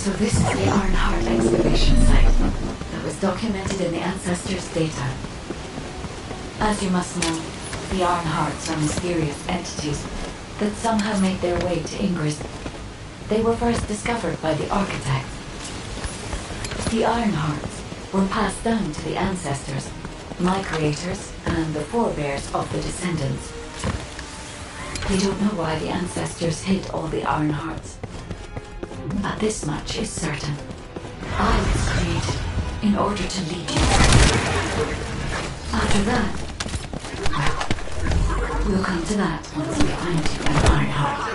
So this is the Ironheart excavation site that was documented in the Ancestors' data. As you must know, the Ironhearts are mysterious entities that somehow made their way to Ingress. They were first discovered by the architect. The Ironhearts were passed down to the Ancestors, my creators, and the forebears of the descendants. They don't know why the ancestors hid all the Iron Hearts. But this much is certain. I was created in order to lead you. After that, well, we'll come to that once we find you an Iron Heart.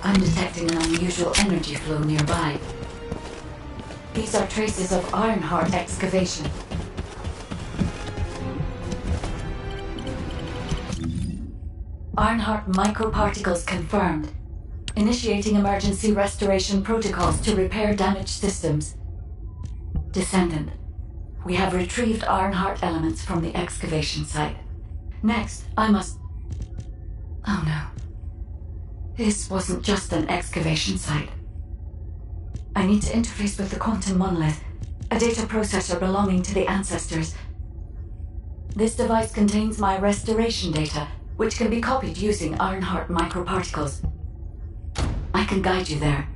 I'm detecting an unusual energy flow nearby. These are traces of Ironheart excavation. Ironheart microparticles confirmed. Initiating emergency restoration protocols to repair damaged systems. Descendant, we have retrieved Ironheart elements from the excavation site. Next, I must... Oh no. This wasn't just an excavation site. I need to interface with the quantum monolith, a data processor belonging to the ancestors. This device contains my restoration data, which can be copied using Ironheart microparticles. I can guide you there.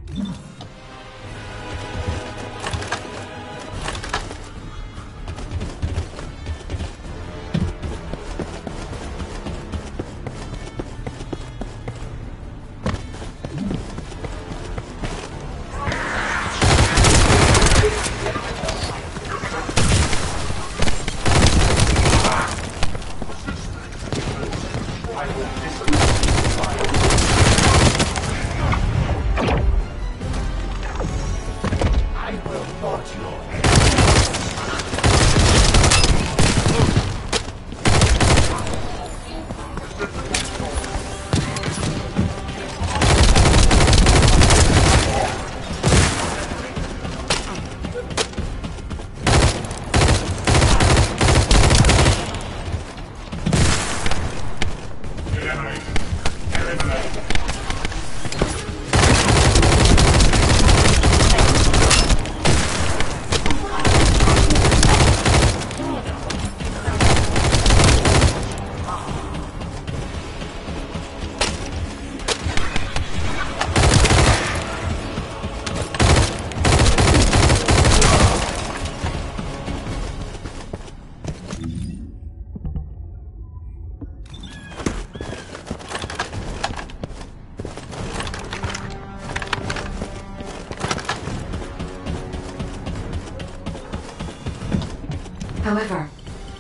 However,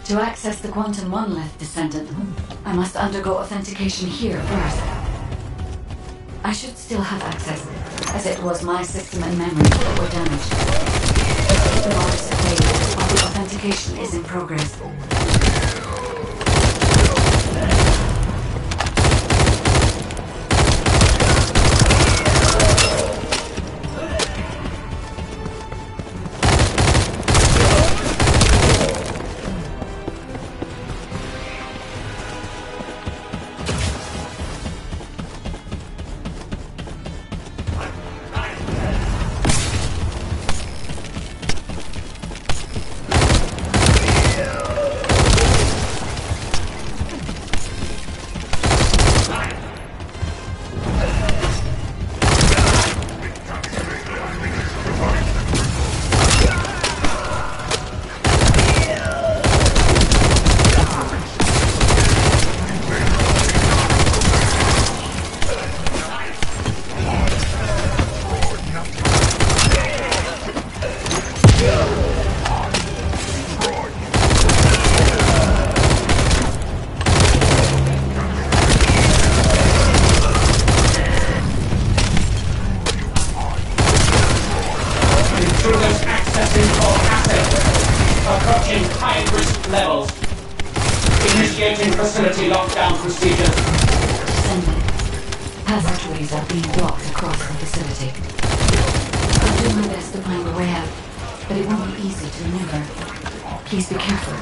to access the quantum monolith, Descendant, I must undergo authentication here first. I should still have access, as it was my system and memory that were damaged. Keep the modus at bay while the authentication is in progress. Facility lockdown procedure. Sending. Passageways are being blocked across the facility. I'll do my best to find a way out, but it won't be easy to maneuver. Please be careful.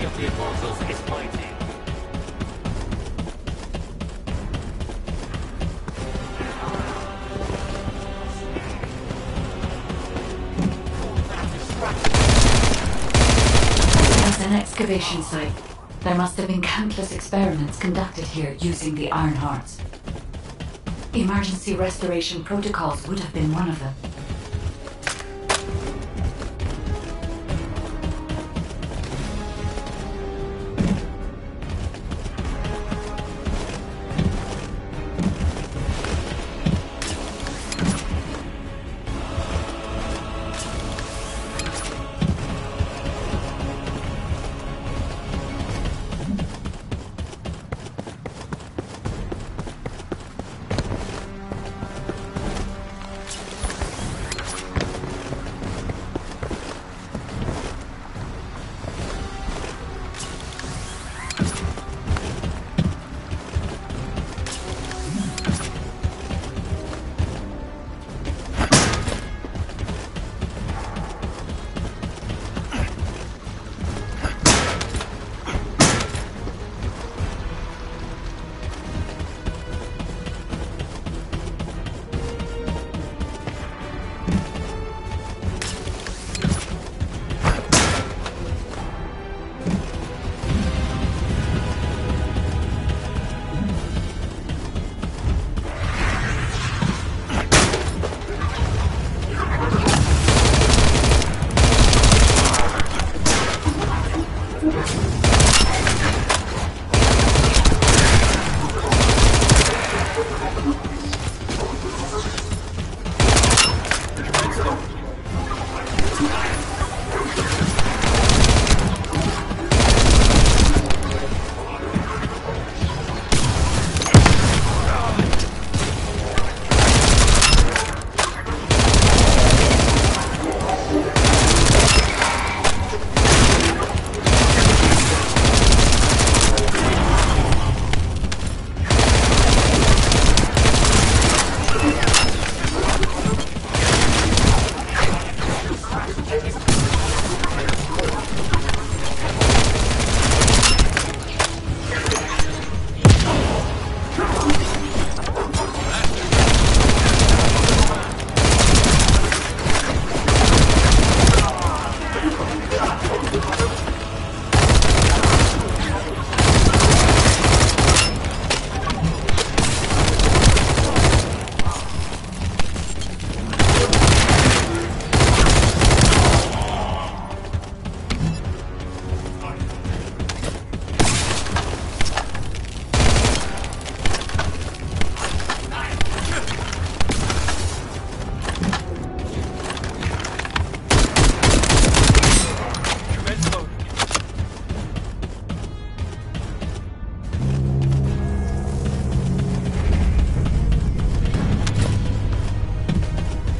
of the immortals is mighty. As an excavation site, there must have been countless experiments conducted here using the Iron Hearts. Emergency restoration protocols would have been one of them.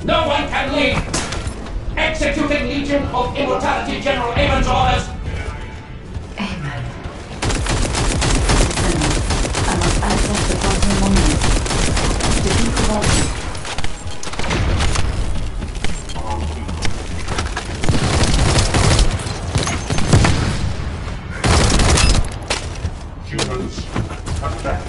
No one can leave! Executing Legion of Immortality General Amon's orders! Amen. I must access the quantum monument. Defeat the vault. Humans, come back.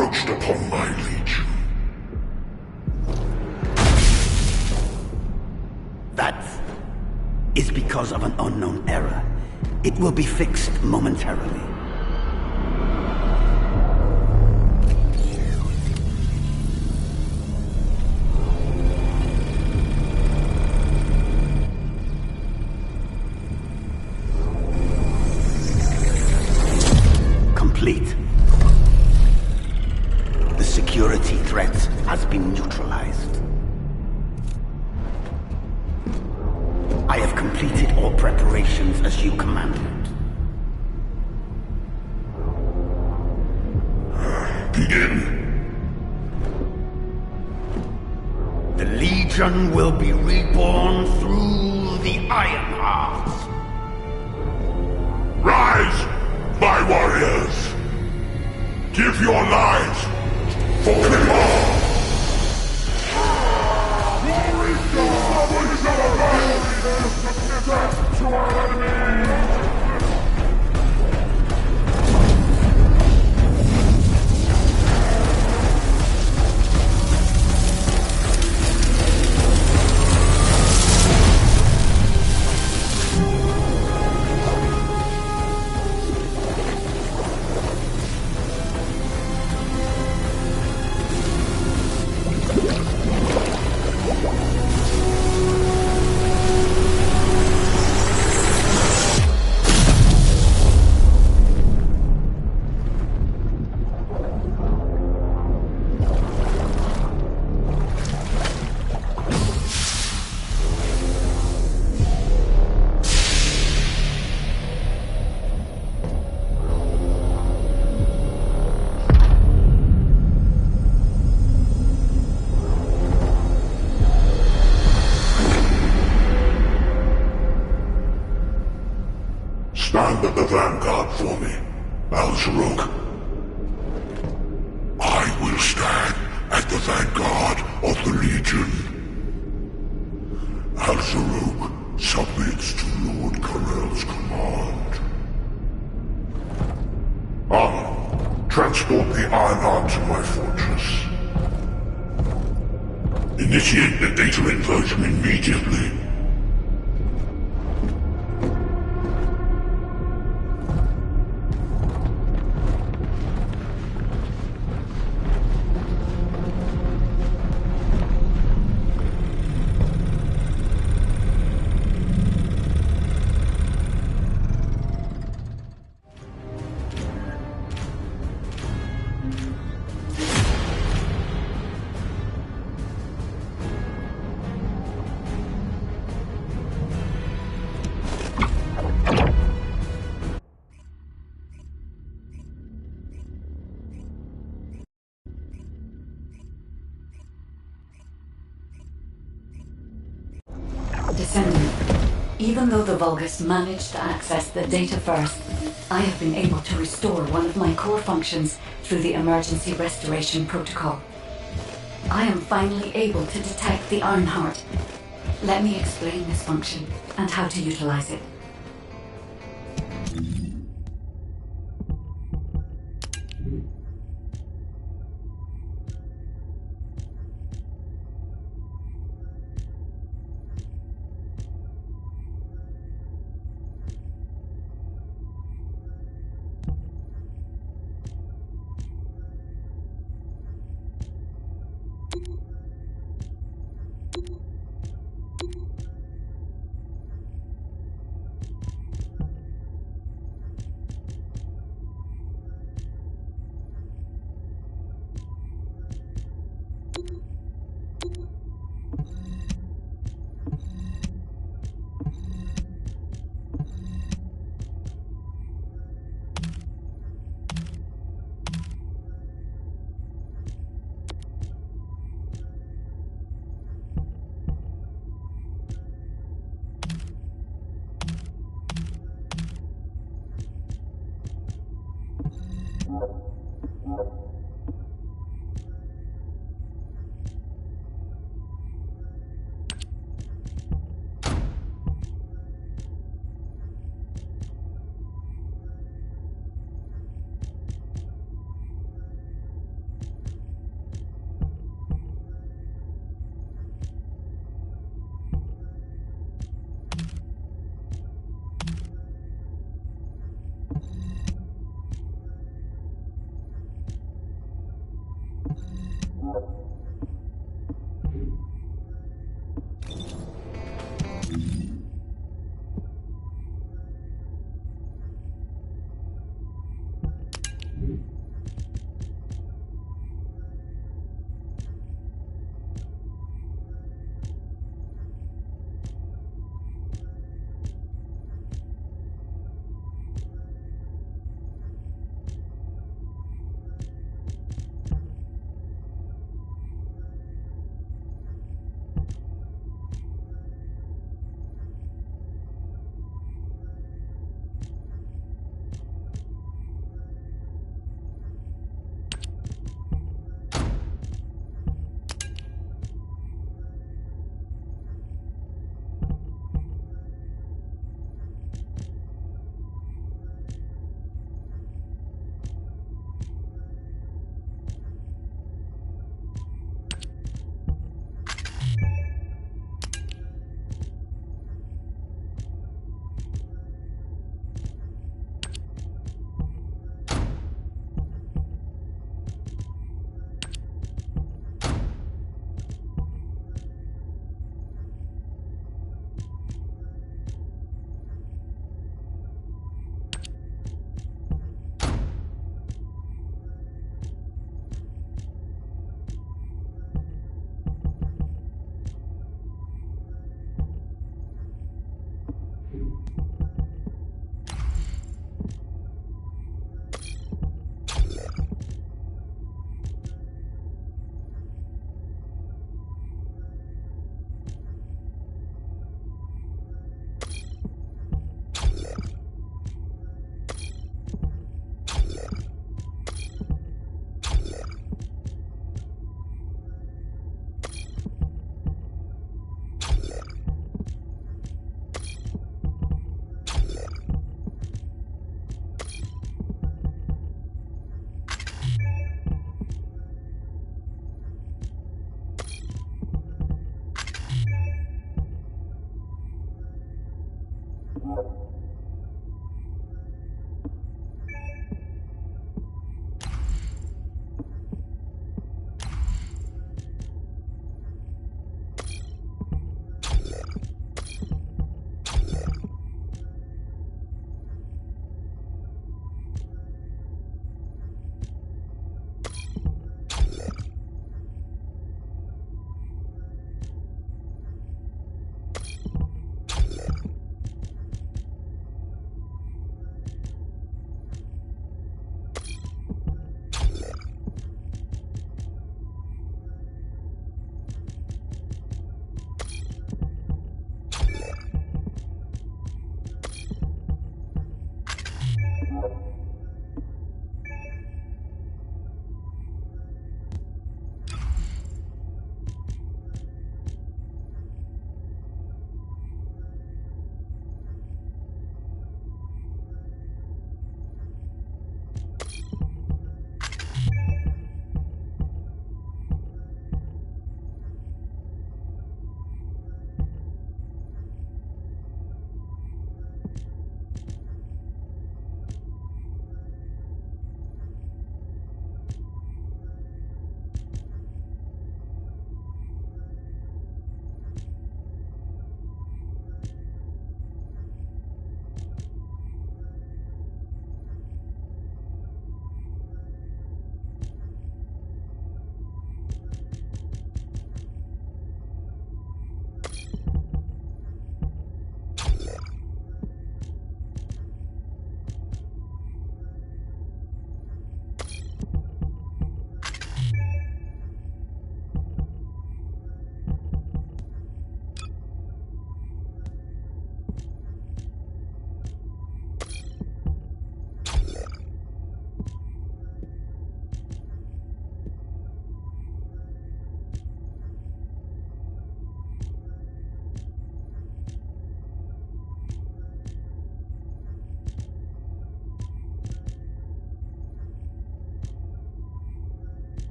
encroached upon my legion. That is because of an unknown error. It will be fixed momentarily. Complete. The security threat has been neutralized. I have completed all preparations as you commanded. Begin. The Legion will be reborn through the Iron Heart. Rise, my warriors! Give your lives for the all! To our enemy! Stand at the vanguard for me, Al-Zaruk. I will stand at the vanguard of the Legion. Al-Zaruk submits to Lord Karel's command. Transport the Ironheart to my fortress. Initiate the data inversion immediately. Descendant, even though the Vulgus managed to access the data first, I have been able to restore one of my core functions through the emergency restoration protocol. I am finally able to detect the Ironheart. Let me explain this function and how to utilize it.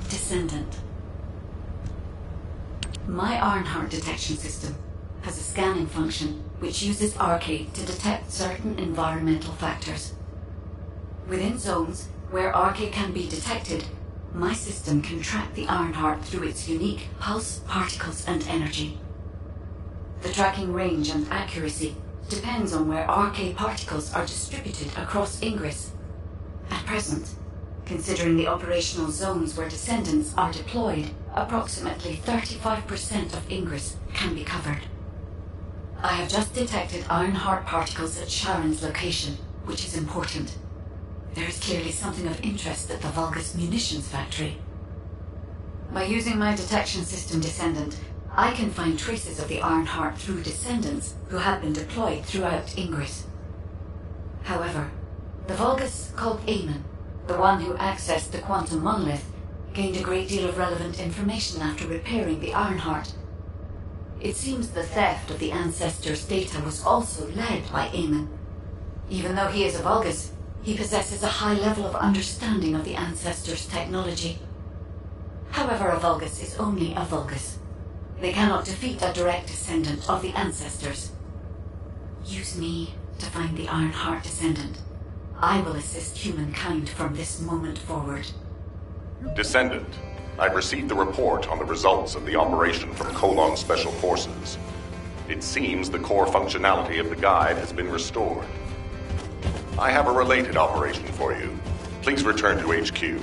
Descendant. My Ironheart detection system has a scanning function which uses Arcade to detect certain environmental factors. Within zones where Arcade can be detected, my system can track the Ironheart through its unique pulse, particles, and energy. The tracking range and accuracy depends on where Arcade particles are distributed across Ingress. At present, considering the operational zones where Descendants are deployed, approximately 35% of Ingress can be covered. I have just detected Ironheart particles at Sharon's location, which is important. There is clearly something of interest at the Vulgus munitions factory. By using my detection system Descendant, I can find traces of the Ironheart through Descendants who have been deployed throughout Ingress. However, the Vulgus called Eamon, the one who accessed the quantum monolith, gained a great deal of relevant information after repairing the Ironheart. It seems the theft of the Ancestors' data was also led by Eamon. Even though he is a Vulgus, he possesses a high level of understanding of the Ancestors' technology. However, a Vulgus is only a Vulgus. They cannot defeat a direct descendant of the Ancestors. Use me to find the Ironheart descendant. I will assist humankind from this moment forward. Descendant, I've received the report on the results of the operation from Colon Special Forces. It seems the core functionality of the guide has been restored. I have a related operation for you. Please return to HQ.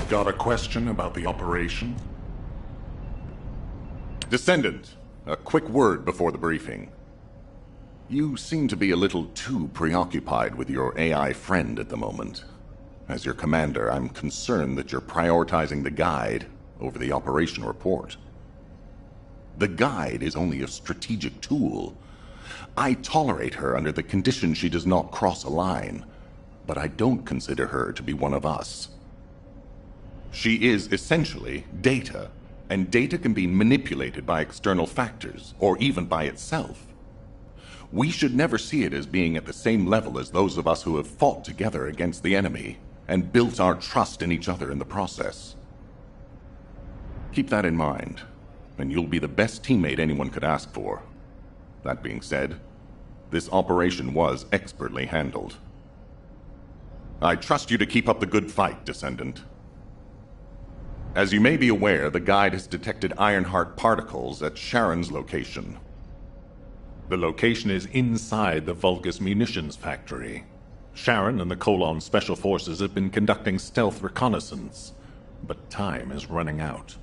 Got a question about the operation? Descendant, a quick word before the briefing. You seem to be a little too preoccupied with your AI friend at the moment. As your commander, I'm concerned that you're prioritizing the guide over the operation report. The guide is only a strategic tool. I tolerate her under the condition she does not cross a line, but I don't consider her to be one of us. She is essentially data, and data can be manipulated by external factors, or even by itself. We should never see it as being at the same level as those of us who have fought together against the enemy, and built our trust in each other in the process. Keep that in mind, and you'll be the best teammate anyone could ask for. That being said, this operation was expertly handled. I trust you to keep up the good fight, Descendant. As you may be aware, the guide has detected Ironheart particles at Sharon's location. The location is inside the Vulgus munitions factory. Sharon and the Colon Special Forces have been conducting stealth reconnaissance, but time is running out.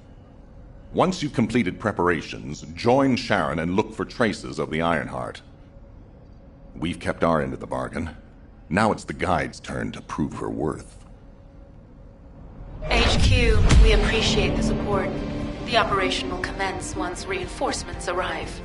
Once you've completed preparations, join Sharon and look for traces of the Ironheart. We've kept our end of the bargain. Now it's the guide's turn to prove her worth. HQ, we appreciate the support. The operation will commence once reinforcements arrive.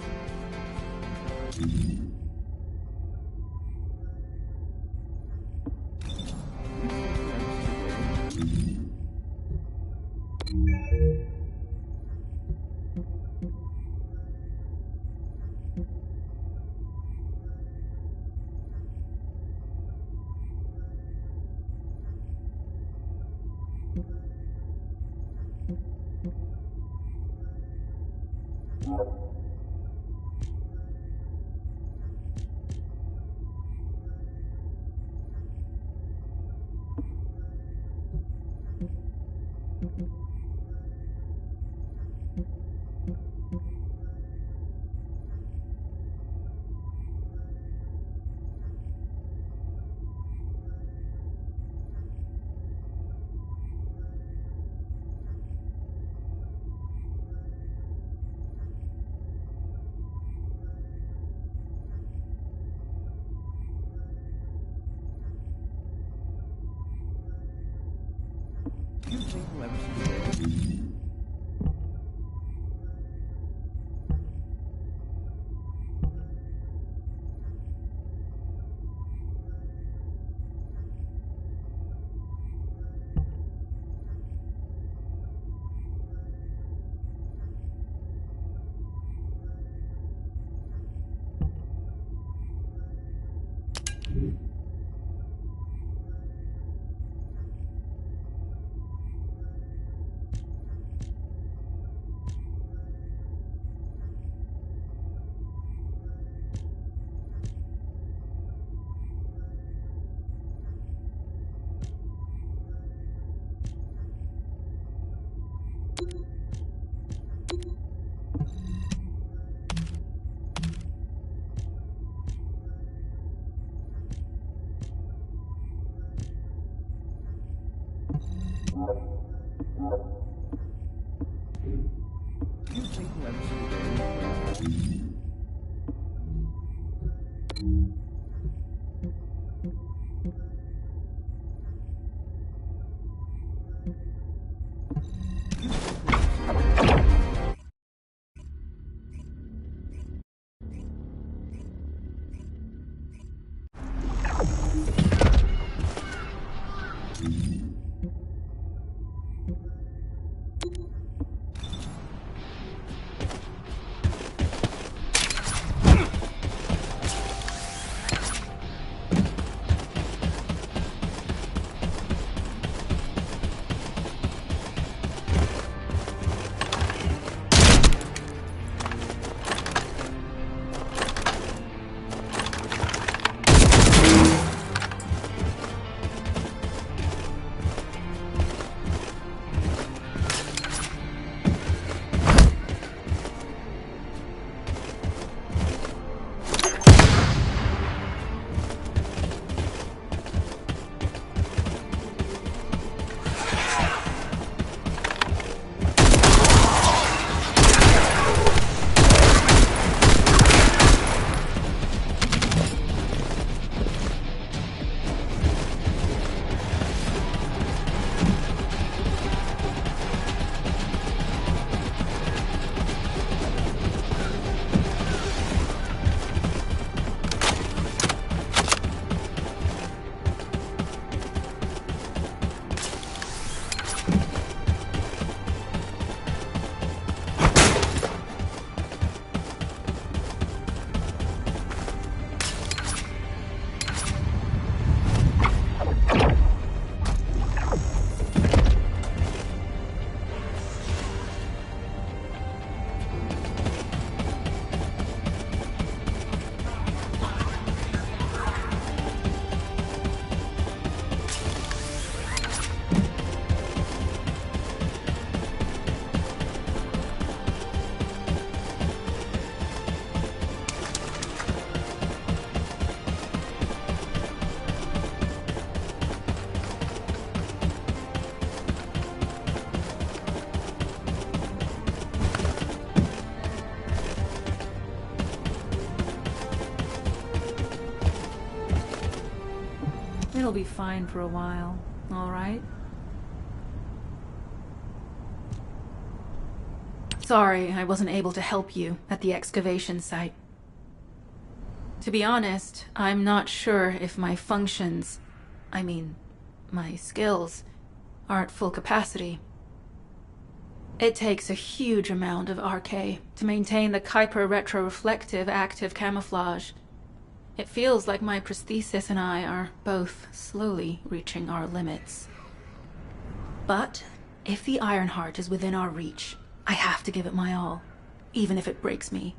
You think whoever's here... You think whoever's here... It'll be fine for a while, all right? Sorry, I wasn't able to help you at the excavation site. To be honest, I'm not sure if my functions, my skills, are at full capacity. It takes a huge amount of RK to maintain the Kuiper retroreflective active camouflage. It feels like my prosthesis and I are both slowly reaching our limits. But if the Ironheart is within our reach, I have to give it my all, even if it breaks me.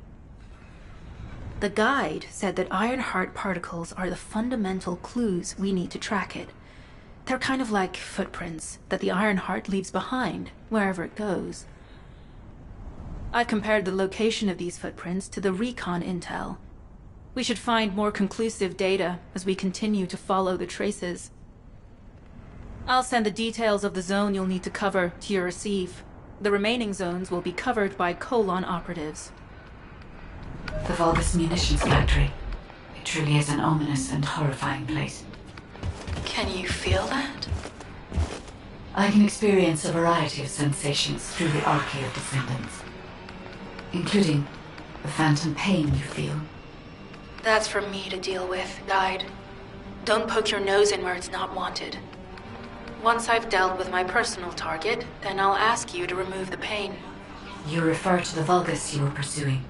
The guide said that Ironheart particles are the fundamental clues we need to track it. They're kind of like footprints that the Ironheart leaves behind, wherever it goes. I've compared the location of these footprints to the recon intel. We should find more conclusive data as we continue to follow the traces. I'll send the details of the zone you'll need to cover to your receive. The remaining zones will be covered by Colon operatives. The Vulgus munitions factory. It truly is an ominous and horrifying place. Can you feel that? I can experience a variety of sensations through the arcade of descendants, including the phantom pain you feel. That's for me to deal with, Guide. Don't poke your nose in where it's not wanted. Once I've dealt with my personal target, then I'll ask you to remove the pain. You refer to the Vulgus you were pursuing.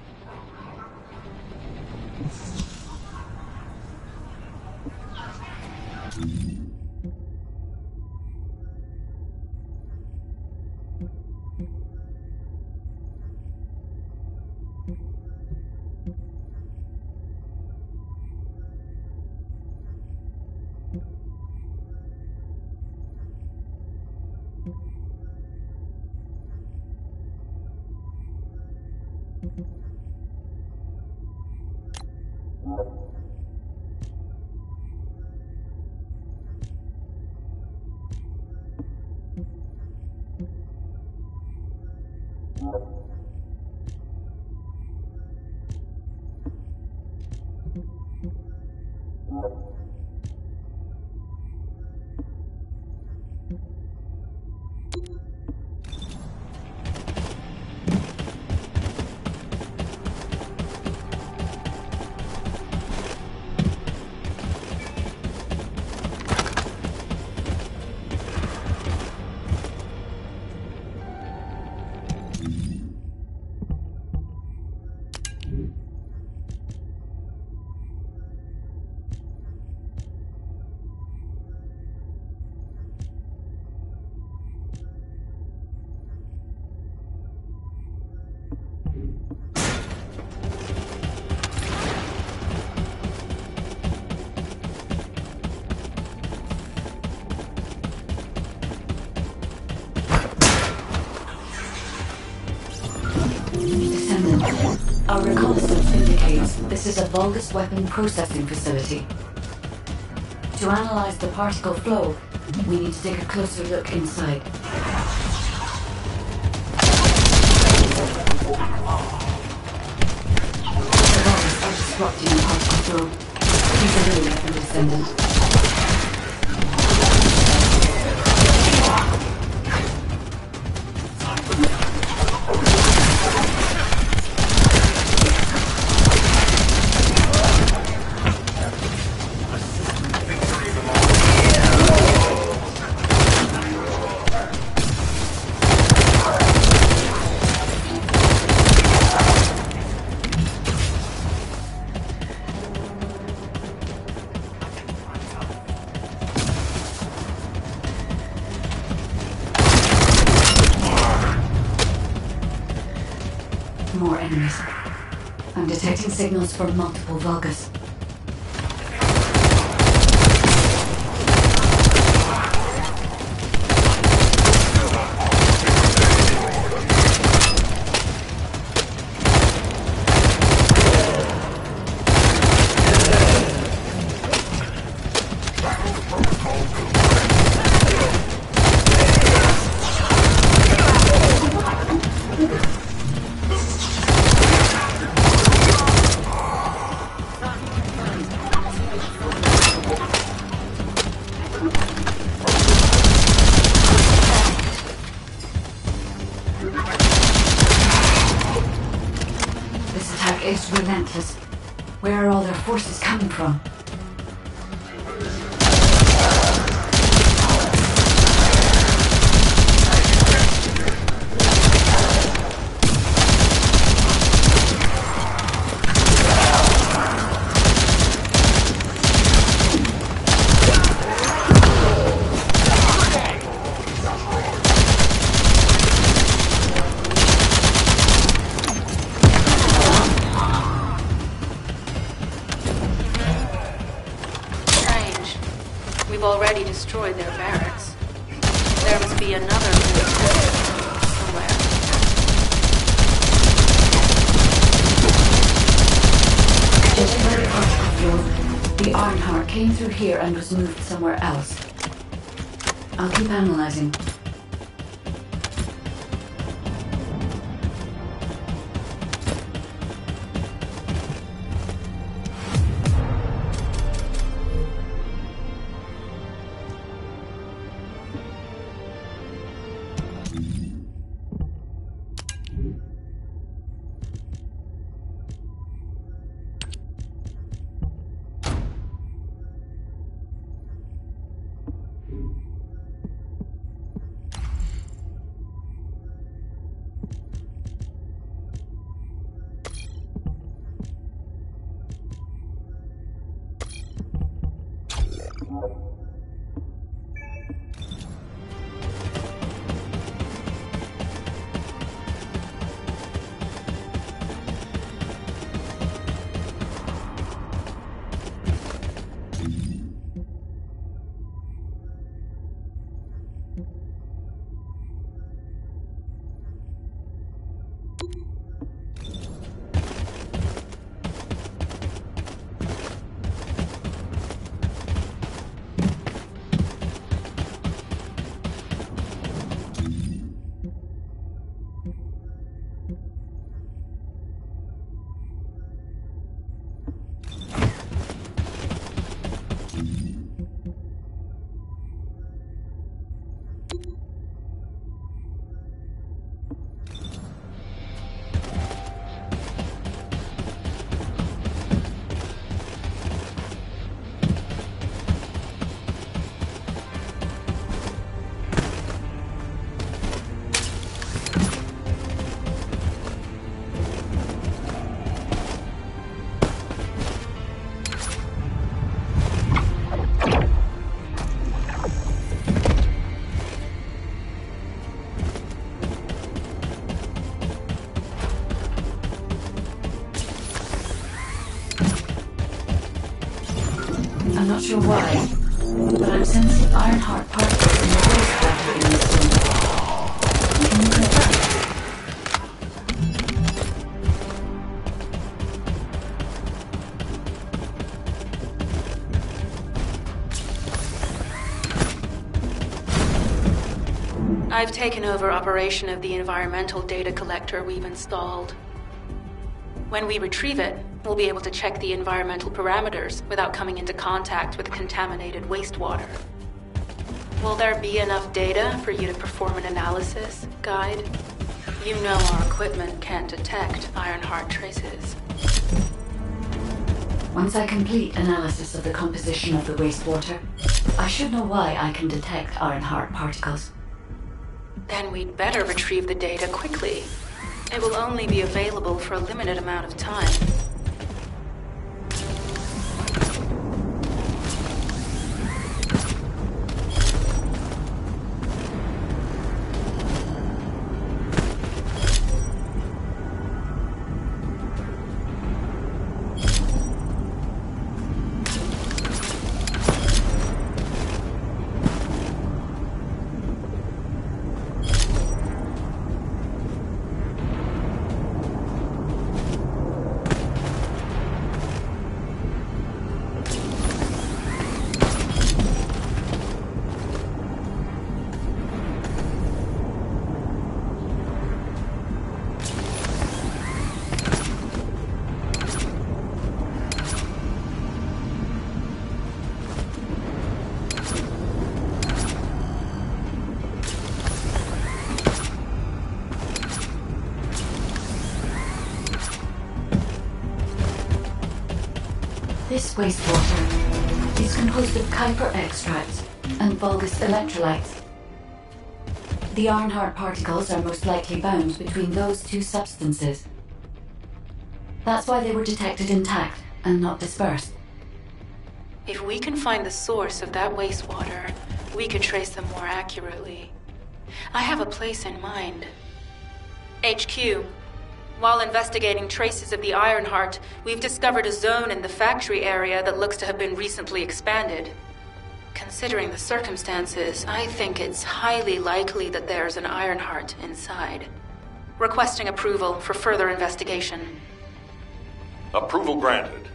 Our reconnaissance indicates this is a Vulgus weapon processing facility. To analyze the particle flow, we need to take a closer look inside. The Vulgus are disrupting the particle flow. He's a new weapon descendant. More enemies. I'm detecting signals from multiple Vulgus. Is relentless. Where are all their forces coming from? We've already destroyed their barracks. There must be another somewhere. Just by the particle flow, the Ironheart came through here and was moved somewhere else. I'll keep analyzing. I'm not sure why, but I'm sensing Ironheart particles in the wastewater in this room. Can you confirm? I've taken over operation of the environmental data collector we've installed. When we retrieve it, we'll be able to check the environmental parameters without coming into contact with contaminated wastewater. Will there be enough data for you to perform an analysis, Guide? You know our equipment can't detect Ironheart traces. Once I complete analysis of the composition of the wastewater, I should know why I can detect Ironheart particles. Then we'd better retrieve the data quickly. It will only be available for a limited amount of time. This wastewater is composed of Kuiper extracts and Vulgus electrolytes. The Ironheart particles are most likely bound between those two substances. That's why they were detected intact and not dispersed. If we can find the source of that wastewater, we could trace them more accurately. I have a place in mind. HQ. While investigating traces of the Ironheart, we've discovered a zone in the factory area that looks to have been recently expanded. Considering the circumstances, I think it's highly likely that there's an Ironheart inside. Requesting approval for further investigation. Approval granted,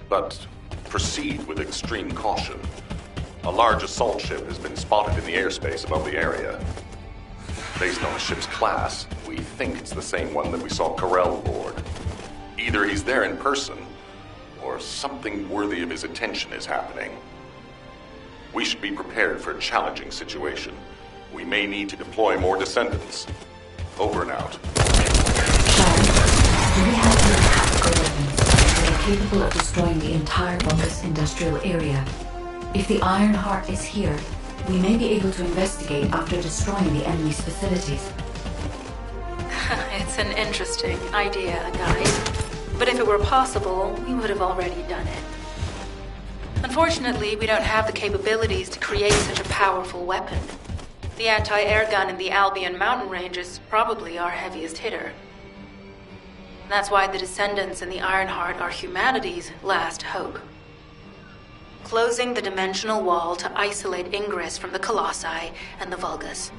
but proceed with extreme caution. A large assault ship has been spotted in the airspace above the area. Based on the ship's class, we think it's the same one that we saw Carell aboard. Either he's there in person, or something worthy of his attention is happening. We should be prepared for a challenging situation. We may need to deploy more descendants. Over and out. Sharon, do we have any tactical weapons that are capable of destroying the entire Vulgus industrial area? If the Ironheart is here, we may be able to investigate after destroying the enemy's facilities. It's an interesting idea, Guide. But if it were possible, we would have already done it. Unfortunately, we don't have the capabilities to create such a powerful weapon. The anti-air gun in the Albion mountain range is probably our heaviest hitter. That's why the descendants in the Ironheart are humanity's last hope. Closing the dimensional wall to isolate Ingress from the Colossi and the Vulgus.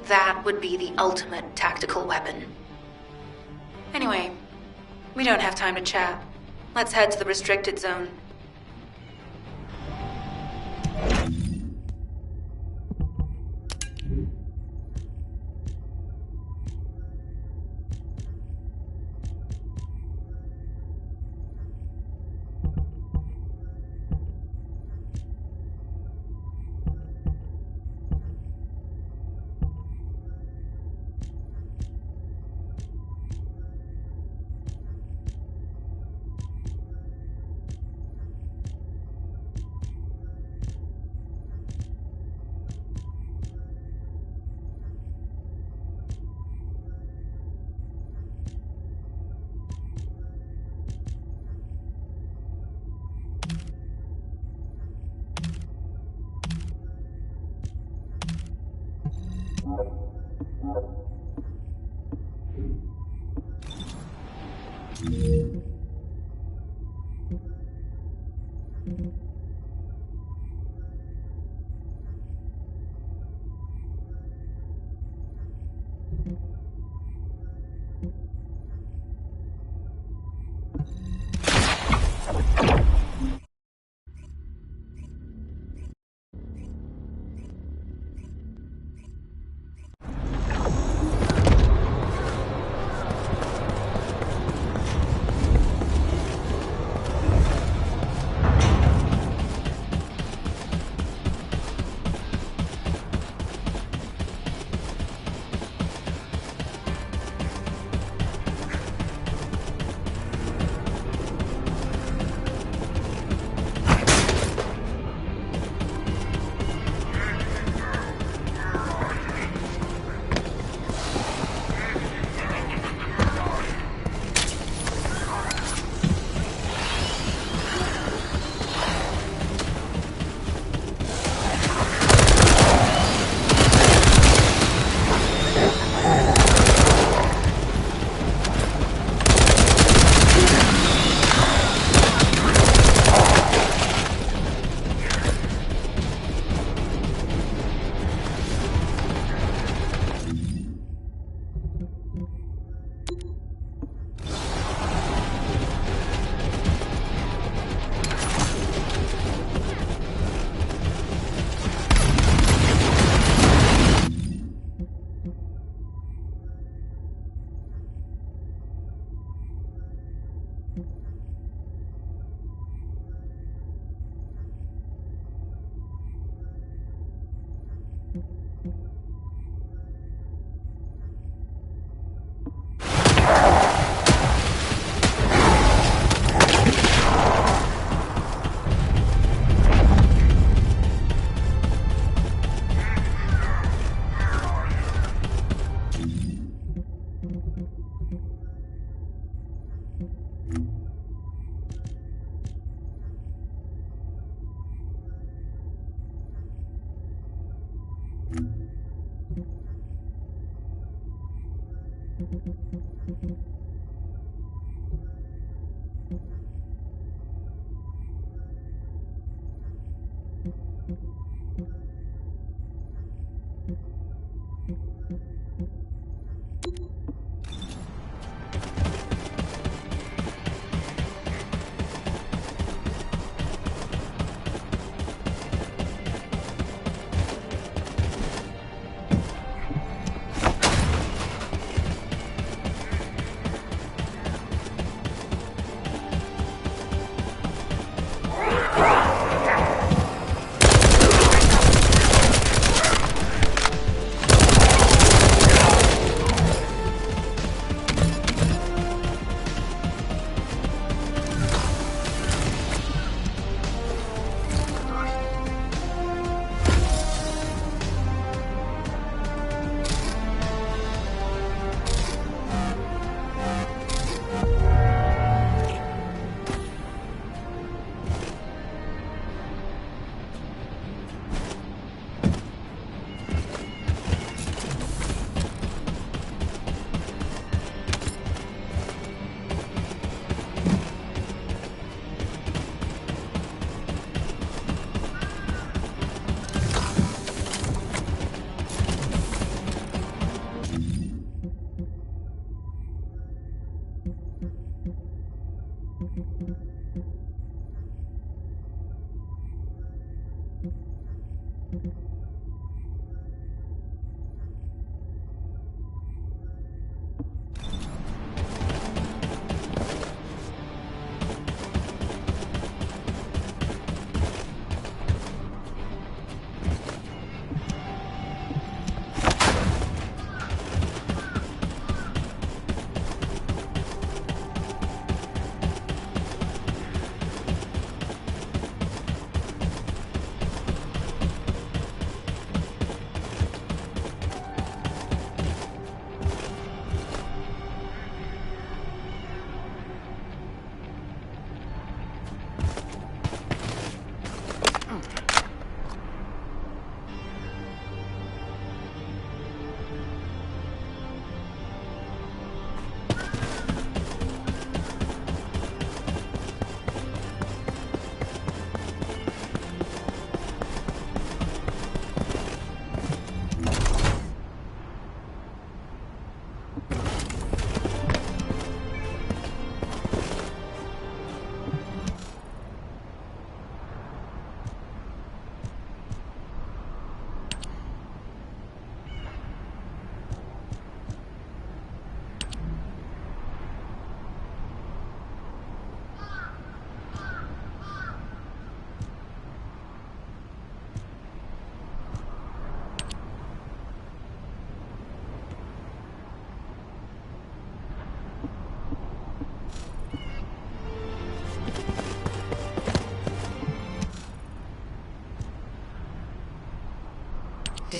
That would be the ultimate tactical weapon. Anyway, we don't have time to chat. Let's head to the restricted zone.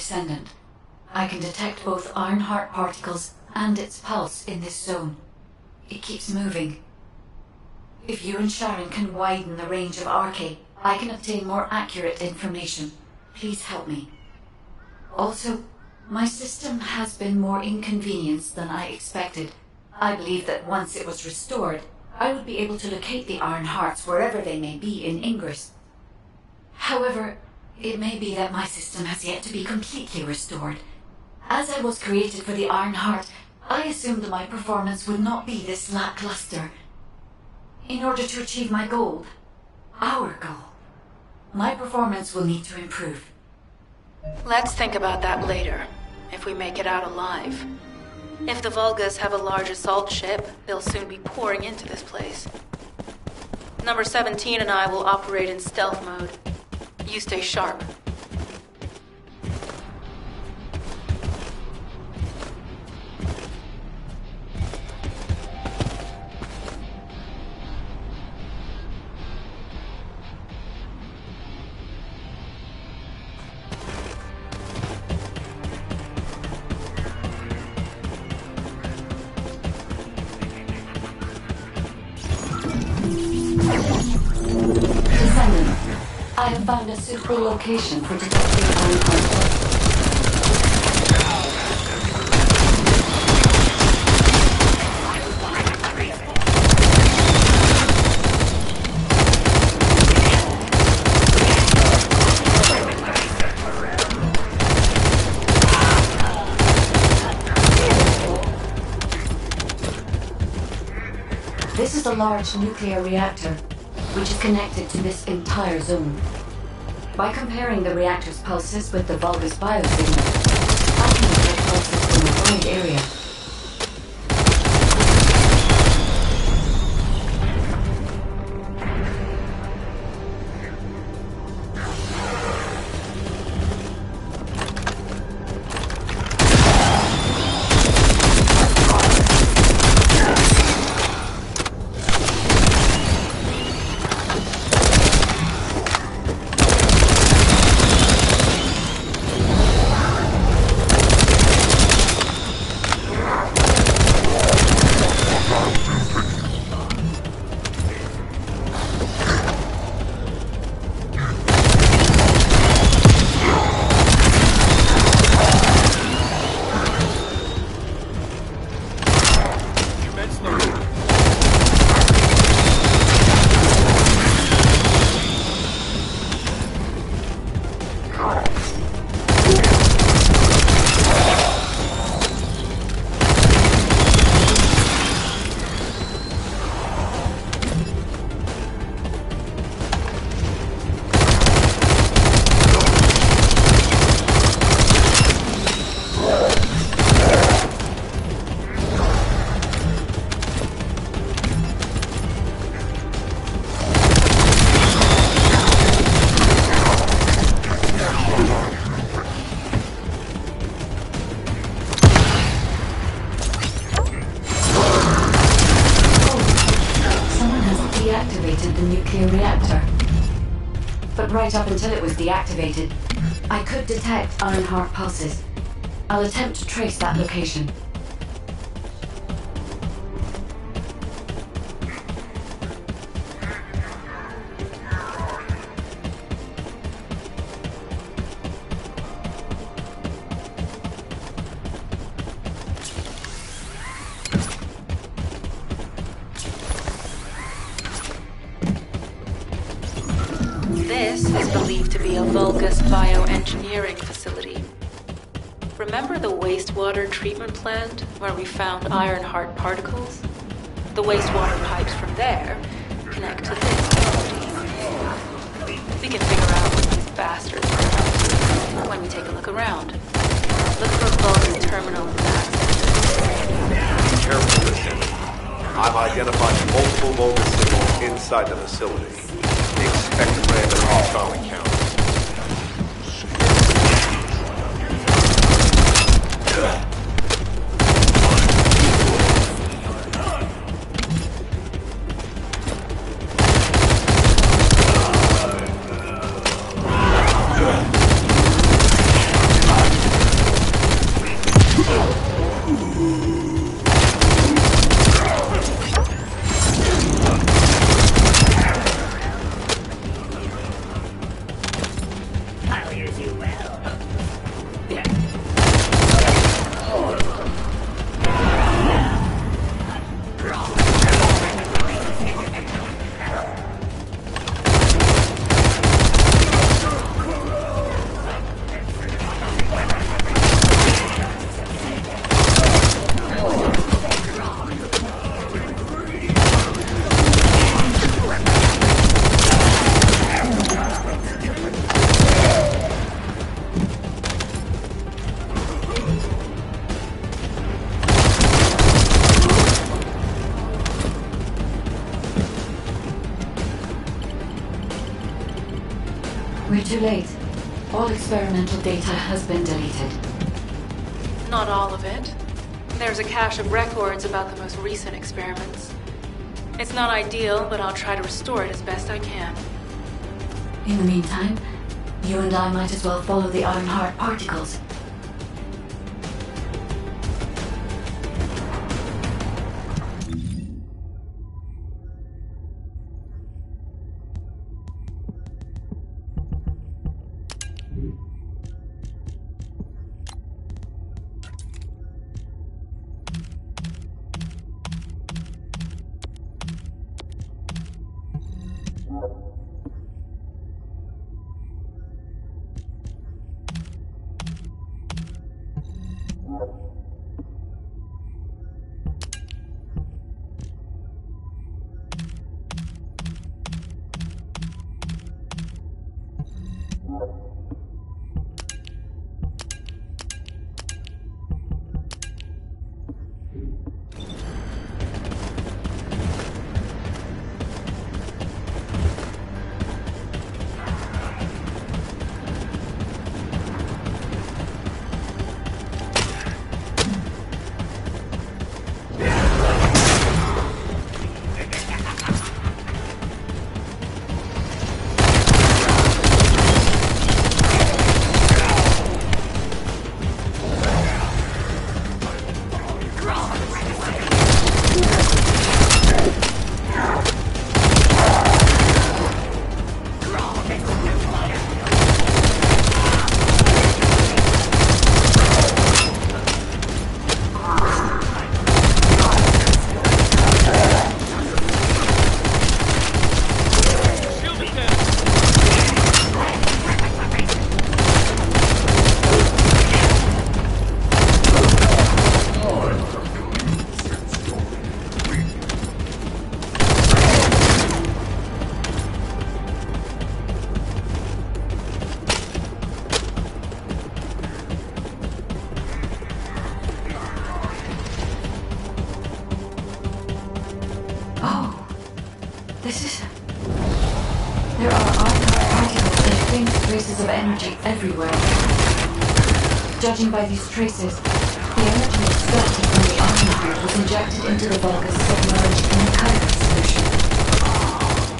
Descendant. I can detect both Ironheart particles and its pulse in this zone. It keeps moving. If you and Sharon can widen the range of Arche, I can obtain more accurate information. Please help me. Also, my system has been more inconvenienced than I expected. I believe that once it was restored, I would be able to locate the Iron Hearts wherever they may be in Ingress. However, it may be that my system has yet to be completely restored. As I was created for the Iron Heart, I assumed my performance would not be this lackluster. In order to achieve my goal, our goal, my performance will need to improve. Let's think about that later, if we make it out alive. If the Vulgas have a large assault ship, they'll soon be pouring into this place. Number 17 and I will operate in stealth mode. You stay sharp. Descendant, I have found a suitable location for detecting Ironheart. This is a large nuclear reactor, which is connected to this entire zone. By comparing the reactor's pulses with the Vulgus biosignal, I can detect pulses from a wide area. Deactivated the nuclear reactor. But right up until it was deactivated, I could detect Ironheart pulses. I'll attempt to trace that location. This is believed to be a Vulgus bioengineering facility. Remember the wastewater treatment plant where we found Ironheart particles? The wastewater pipes from there connect to this facility. We can figure out what these bastards are up to when we take a look around. Look for Vulgus terminal with access. Be careful, Lieutenant. I've identified multiple Vulgus signals inside the facility. Expect random off-bound encounters. We're too late. All experimental data has been deleted. Not all of it. There's a cache of records about the most recent experiments. It's not ideal, but I'll try to restore it as best I can. In the meantime, you and I might as well follow the Ironheart particles. There are Ironheart particles and faint traces of energy everywhere. Judging by these traces, the energy extracted from the Ironheart was injected into the Vulgus submerged in the Kuiper solution.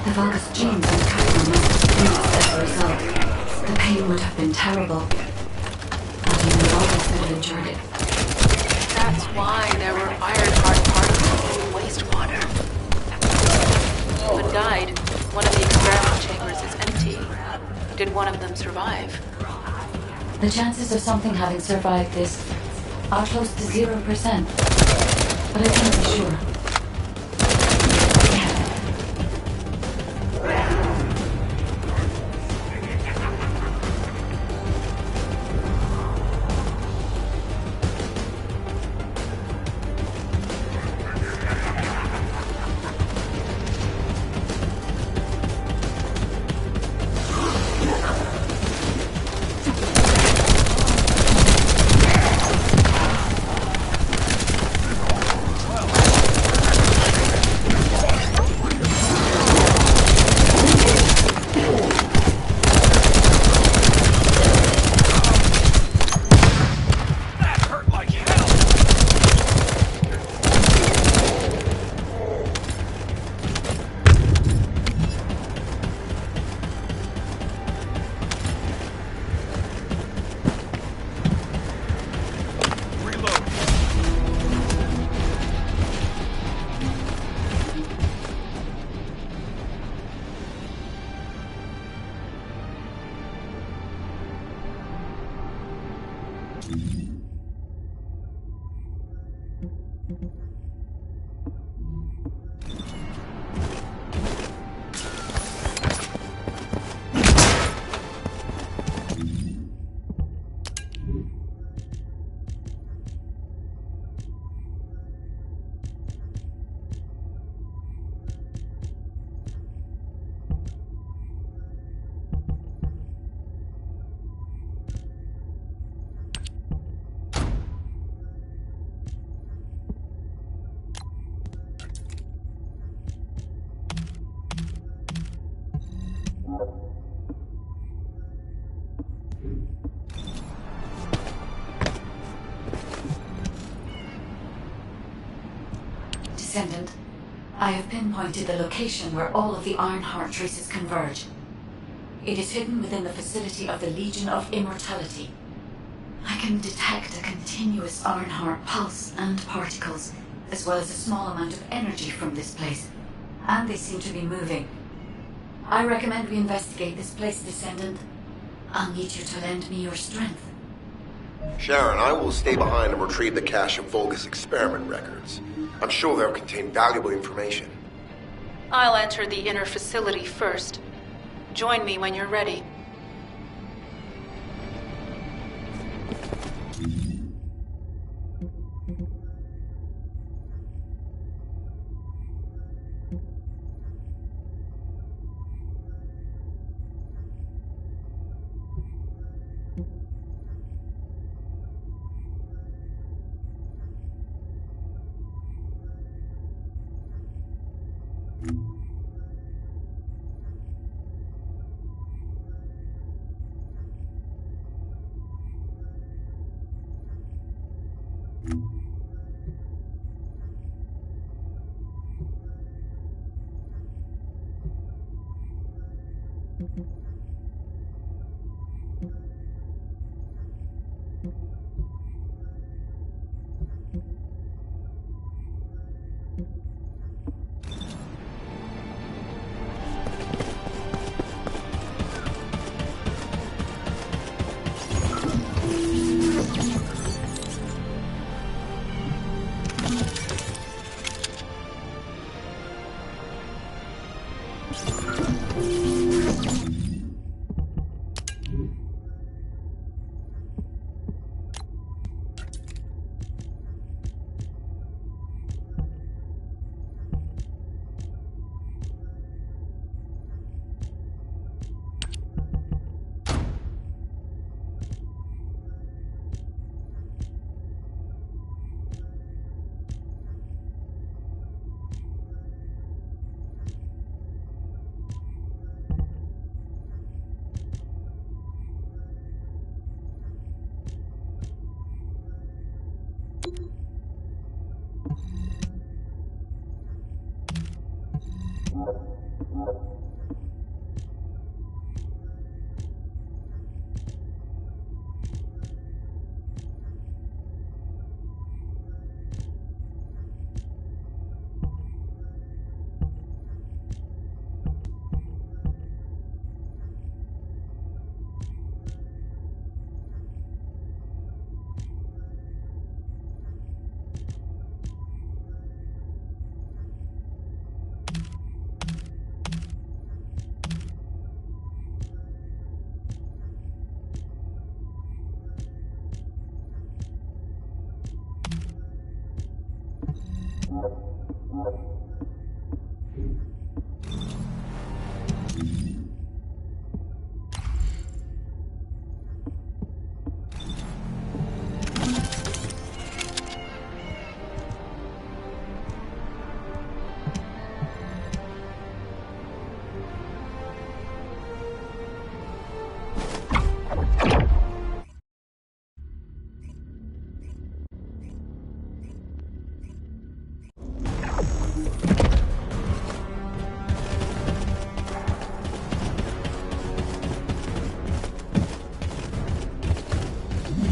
The Vulgus genes and Kuiper must have fused as a result. The pain would have been terrible. Not even the Vulgus could have endured it. That's why there were Ironheart particles in the wastewater. But died. One of the experiment chambers is empty. Did one of them survive? The chances of something having survived this are close to 0%. But I can't be sure. Descendant, I have pinpointed the location where all of the Ironheart traces converge. It is hidden within the facility of the Legion of Immortality. I can detect a continuous Ironheart pulse and particles, as well as a small amount of energy from this place, and they seem to be moving. I recommend we investigate this place, Descendant. I'll need you to lend me your strength. Sharon, I will stay behind and retrieve the cache of Vulgus experiment records. I'm sure they'll contain valuable information. I'll enter the inner facility first. Join me when you're ready.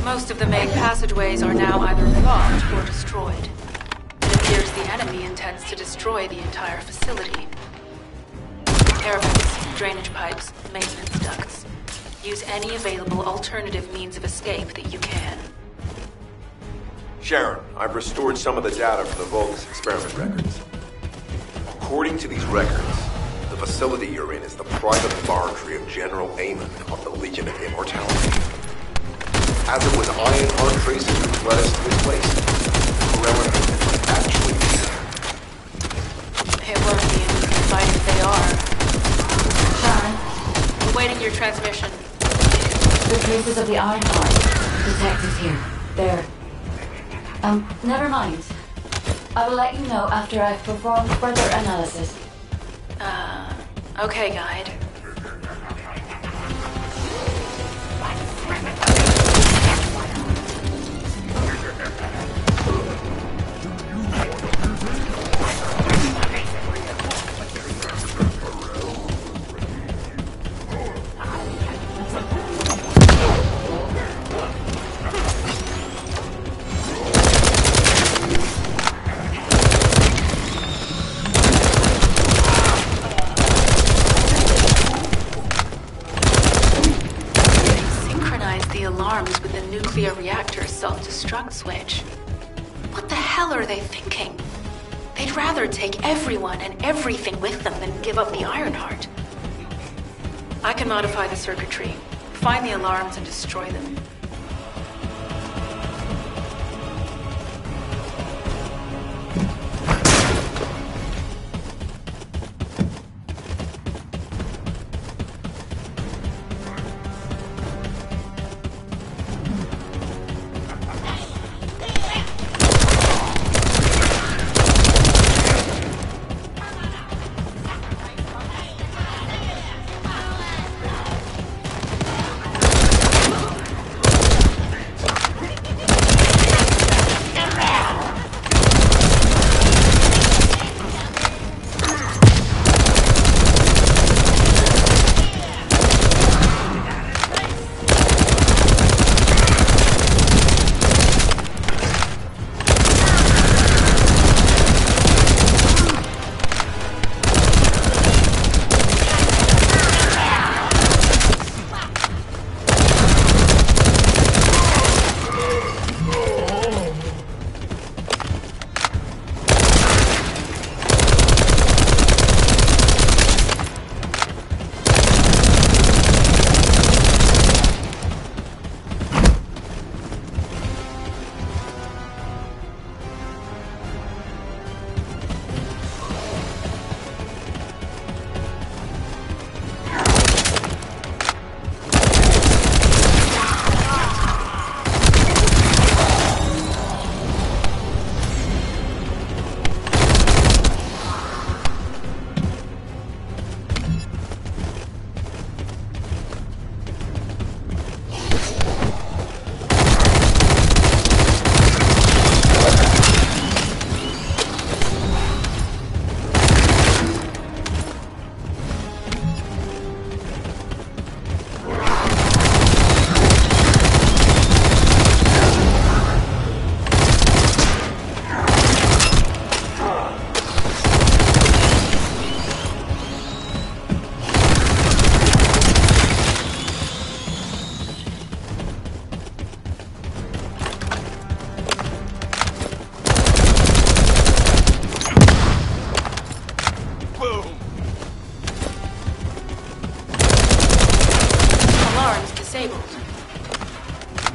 Most of the main passageways are now either blocked or destroyed. It appears the enemy intends to destroy the entire facility. Air vents, drainage pipes, maintenance ducts. Use any available alternative means of escape that you can. Sharon, I've restored some of the data from the Vulgus experiment records. According to these records, the facility you're in is the private laboratory of General Amon of the Legion of Immortality. As it was Ironheart traces that led us to this place, the relic might actually be there. It won't be an easy fight if they are. Sharon, Awaiting your transmission. the traces of the Ironheart detected here. They're... never mind. I will let you know after I've performed further analysis. Okay, Guide. self-destruct switch. What the hell are they thinking? They'd rather take everyone and everything with them than give up the Ironheart. I can modify the circuitry, find the alarms and destroy them.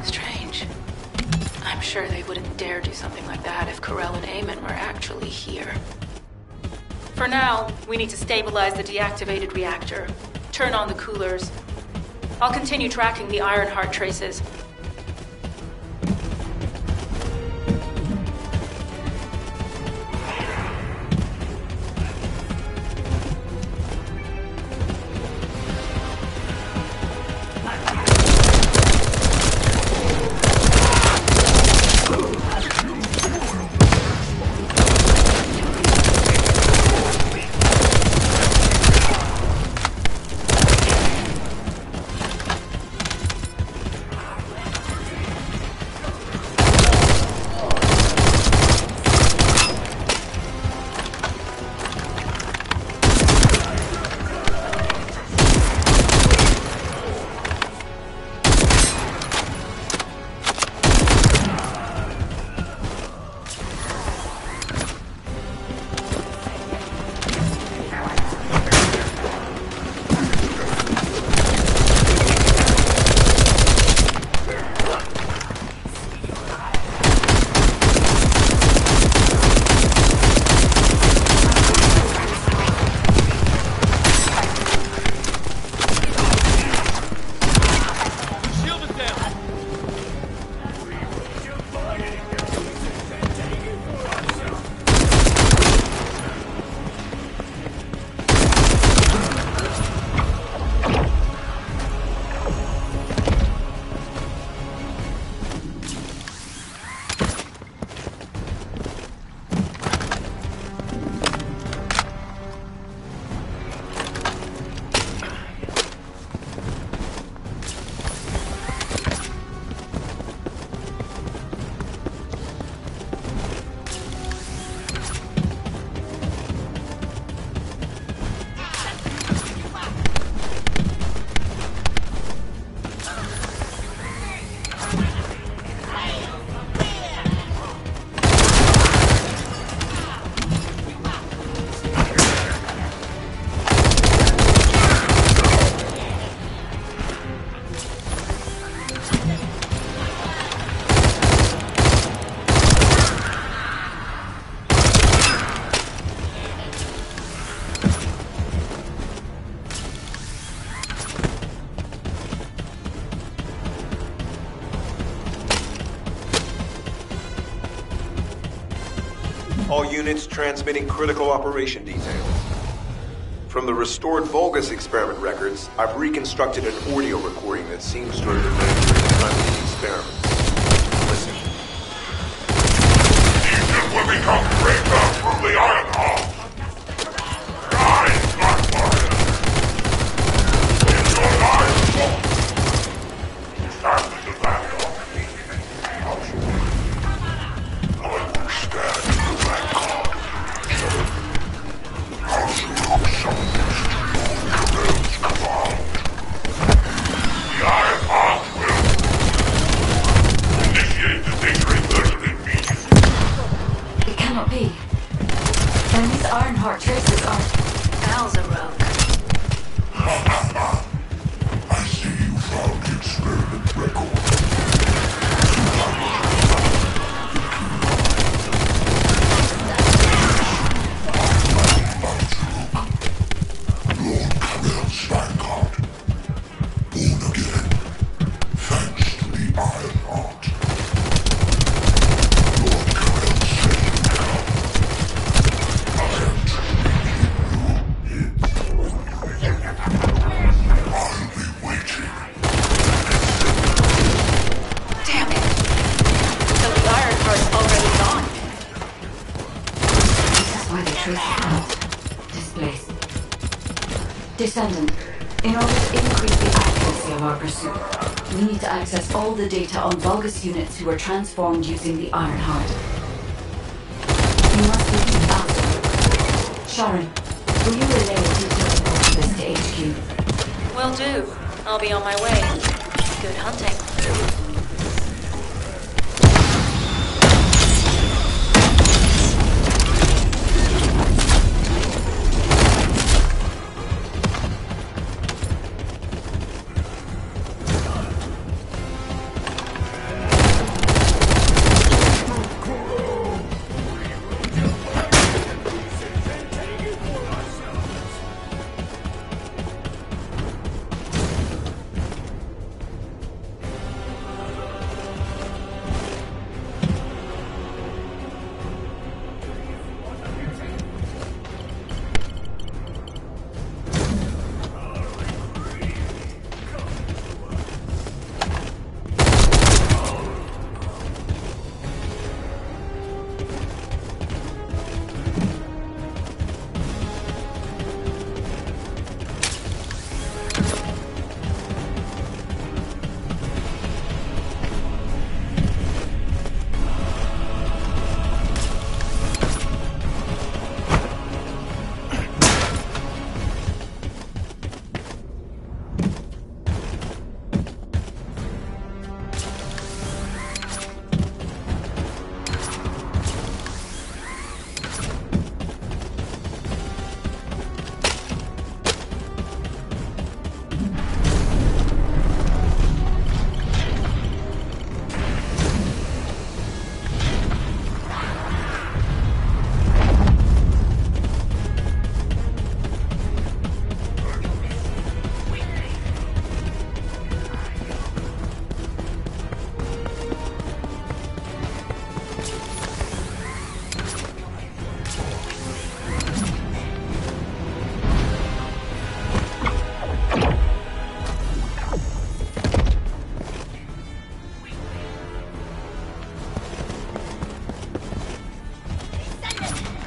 Strange. I'm sure they wouldn't dare do something like that if Corell and Eamon were actually here. For now, we need to stabilize the deactivated reactor, turn on the coolers. I'll continue tracking the Ironheart traces. All units transmitting critical operation details. From the restored Vulgus experiment records, I've reconstructed an audio recording that seems to have been made during the time of the experiments. Listen. Egypt will become greater through the Iron Heart. Rise, Dark Warrior. In your lives, stand in the back of me. I will stand in the back of the Iron Heart will initiate the sacred version immediately. It cannot be. Then these Ironheart traces are... Val's a rogue. I see you found the experiment record. Lord Karel's vanguard. Born again. Thanks to the Iron Heart. Lord Karel said you come. I am I'll be waiting. Damn it! So the Ironheart's already gone. This is why they trace it out. Displaced. Descendant, in order to increase the accuracy of our pursuit, we need to access all the data on Vulgus units who were transformed using the Ironheart. You must leave faster. Sharon, will you relay a detailed report of this to HQ? Will do. I'll be on my way. Good hunting.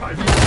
Right.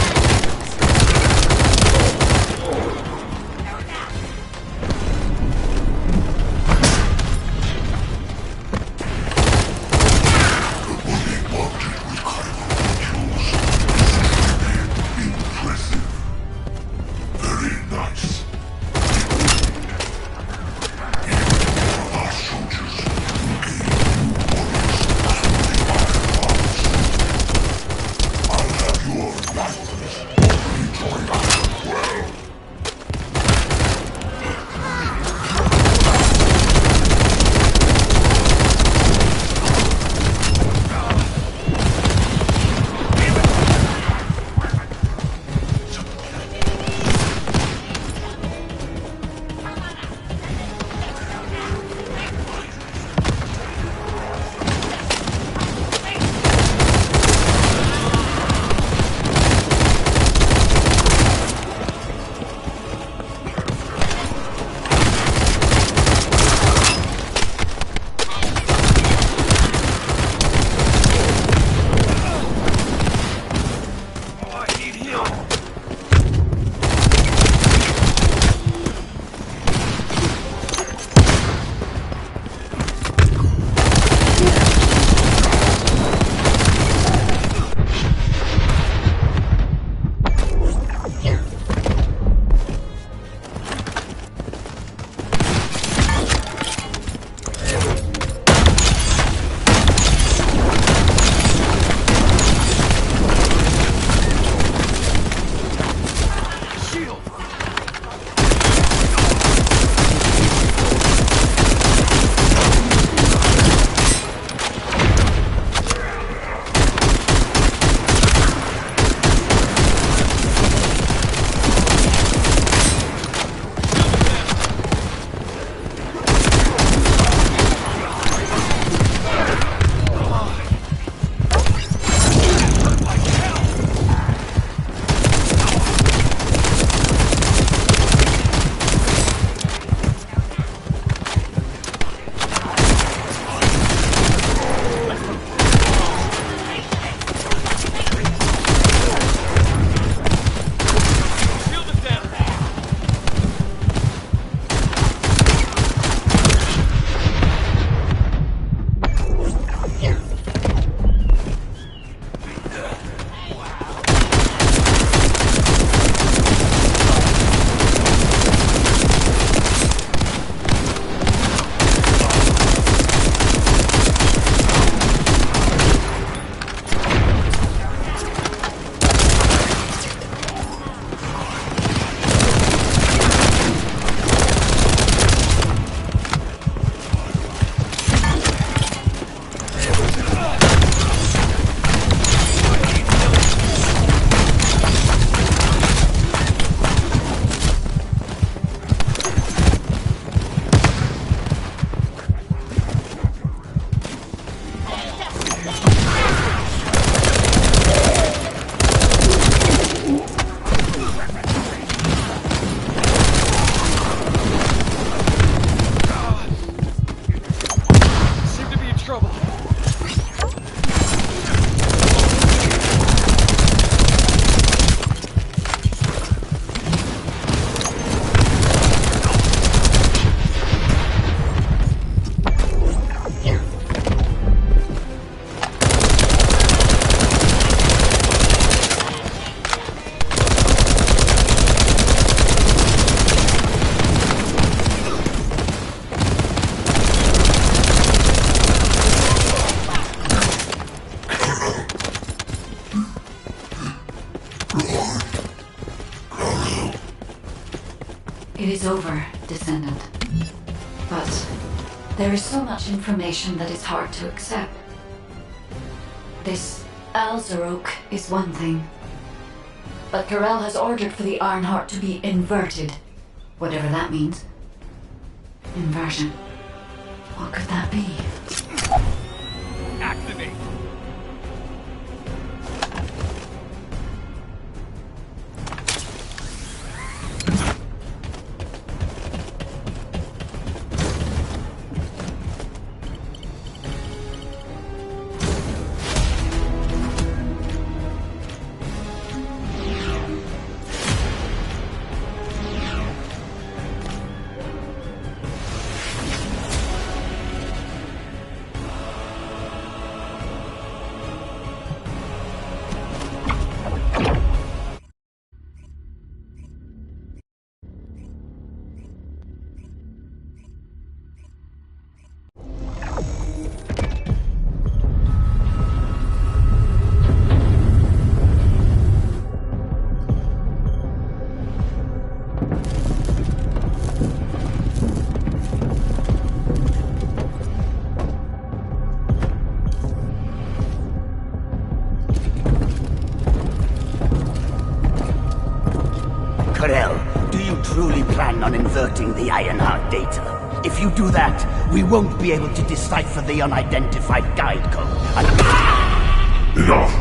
It is over, Descendant. But there is so much information that is hard to accept. This Alzarok is one thing. But Karel has ordered for the Ironheart to be inverted. Whatever that means. Inversion. What could that be? Activate. Karel, do you truly plan on inverting the Ironheart data? If you do that, we won't be able to decipher the unidentified guide code. Enough!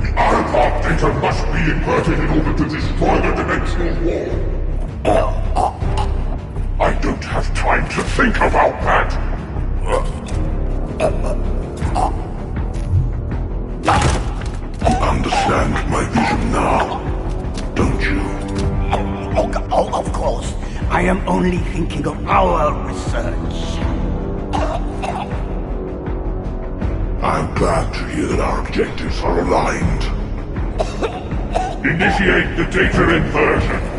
The Ironheart data must be inverted in order to destroy the dimensional wall. I don't have time to think about that! You understand my vision now, don't you? Oh, of course. I am only thinking of our research. I'm glad to hear that our objectives are aligned. Initiate the data inversion.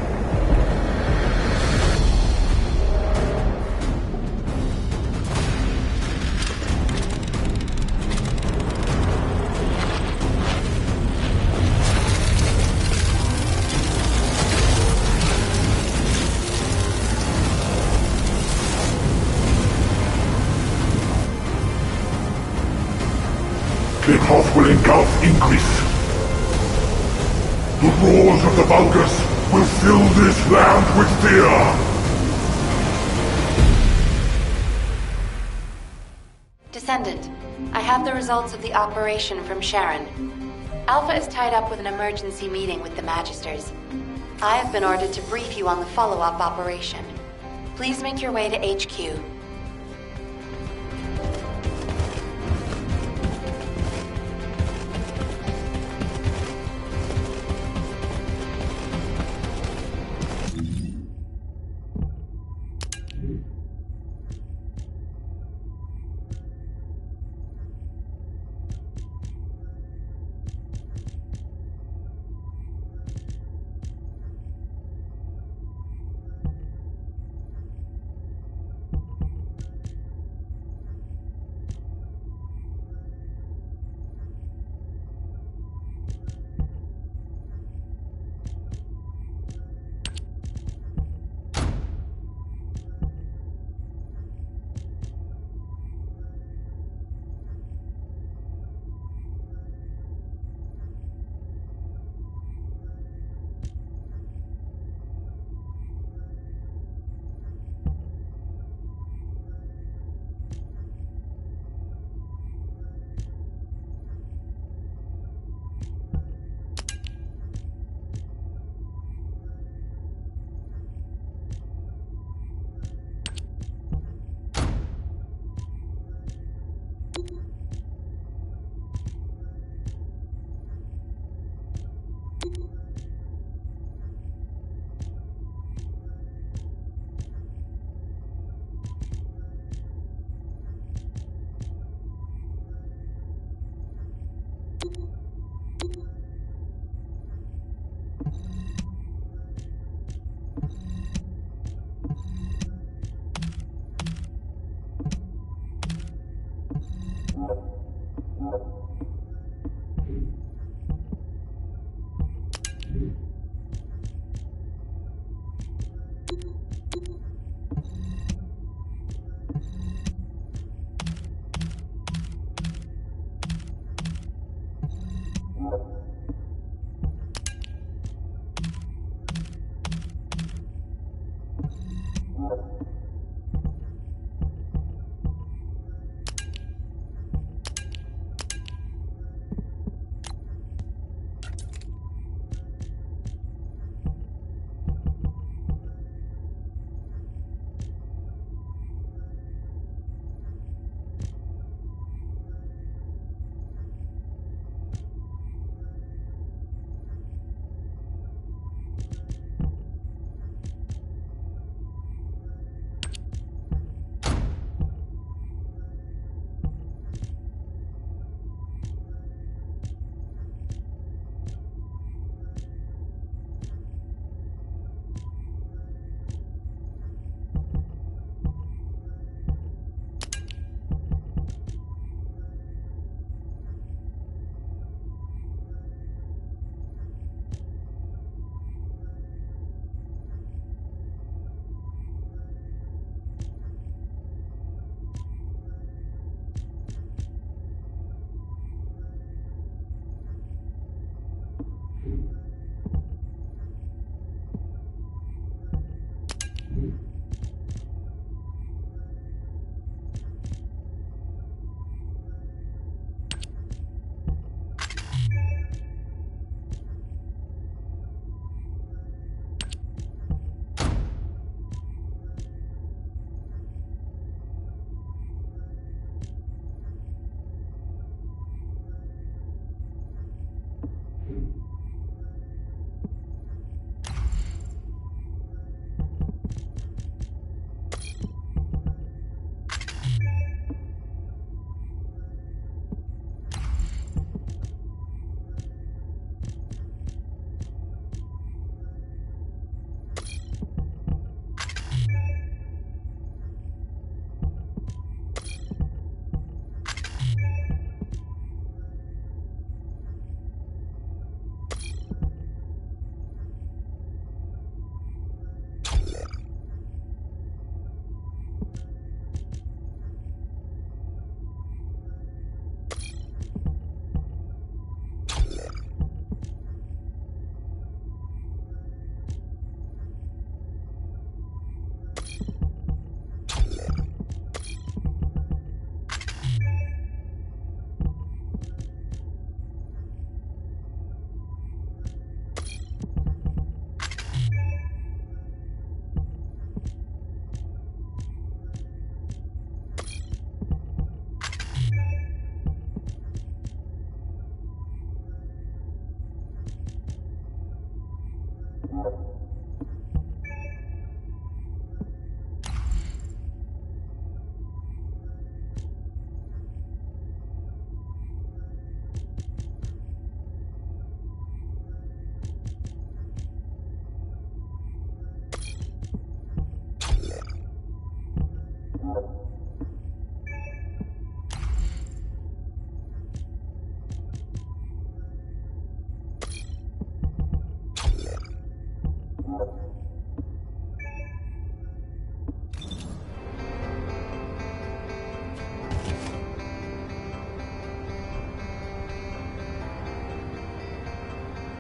Kickoff will engulf Increase. The roars of the Vulgus will fill this land with fear. Descendant, I have the results of the operation from Sharon. Alpha is tied up with an emergency meeting with the Magisters. I have been ordered to brief you on the follow-up operation. Please make your way to HQ.